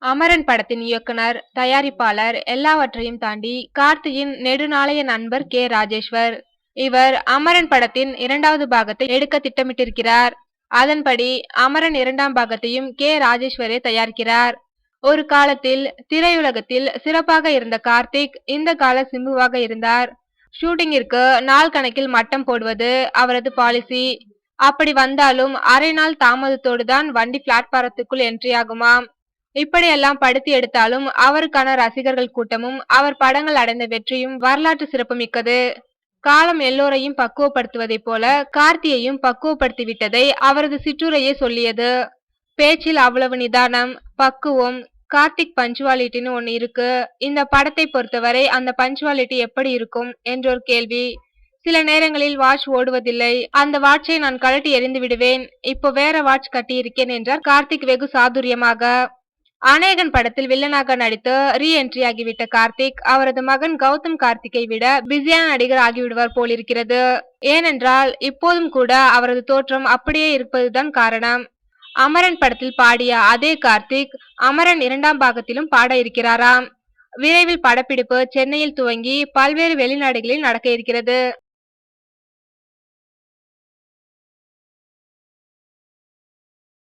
அமரன் படத்தின் இயக்குனர், தயாரிப்பாளர் எல்லாவற்றையும் தாண்டி கார்த்தியின் நெடுநாளைய நண்பர் கே. ராஜேஸ்வர். இவர் அமரன் படத்தின் 2வது பாகத்தை எடுக்க திட்டமிட்டிருக்கிறார். அதன்படி அமரன் 2ஆம் பாகத்தையும் கே. ராஜேஸ்வரே தயாரிக்கிறார். ஒரு காலத்தில் திரையுலகத்தில் சிறப்பாக இருந்த கார்த்திக் இந்த கால சிம்புவாக இருந்தார். ஷூட்டிங்கிற்கு நாள் கணக்கில் மட்டம் போடுவது அவரது பாலிசி. அப்படி வந்தாலும் அரை நாள் தாமதத்தோடு தான் வண்டி பிளாட்பாரத்துக்குள் என்ட்ரி ஆகுமாம். இப்படியெல்லாம் படுத்தி எடுத்தாலும் அவருக்கான ரசிகர்கள் கூட்டமும் அவர் படங்கள் அடைந்த வெற்றியும் வரலாற்று சிறப்புமிக்கது. காலம் எல்லோரையும் பக்குவப்படுத்துவதைப் போல கார்த்தியையும் பக்குவப்படுத்திவிட்டதை அவரது சிற்றுரையே சொல்லியது. பேச்சில் அவ்வளவு நிதானம், பக்குவம். கார்த்திக் பஞ்சுவாலிட்டின்னு ஒன்னு இருக்கு. இந்த படத்தை பொறுத்தவரை அந்த பஞ்சுவாலிட்டி எப்படி இருக்கும் என்றொரு கேள்வி. சில நேரங்களில் வாட்ச் ஓடுவதில்லை. அந்த வாட்சை நான் கழட்டி எறிந்து விடுவேன். இப்போ வேற வாட்ச் கட்டியிருக்கேன் என்றார் கார்த்திக் வெகு சாதுரியமாக. அநேகன் படத்தில் வில்லனாக நடித்து ரீ என்ட்ரி ஆகிவிட்ட கார்த்திக் அவரது மகன் கௌதம் கார்த்திக்கை விட பிஸியான நடிகர் ஆகிவிடுவார் போலிருக்கிறது. ஏனென்றால் இப்போதும் கூட அவரது தோற்றம் அப்படியே இருப்பதுதான் காரணம். அமரன் படத்தில் பாடிய அதே கார்த்திக் அமரன் 2ஆம் பாகத்திலும் பாட இருக்கிறாராம். விரைவில் படப்பிடிப்பு சென்னையில் துவங்கி பல்வேறு வெளிநாடுகளில் நடக்க இருக்கிறது.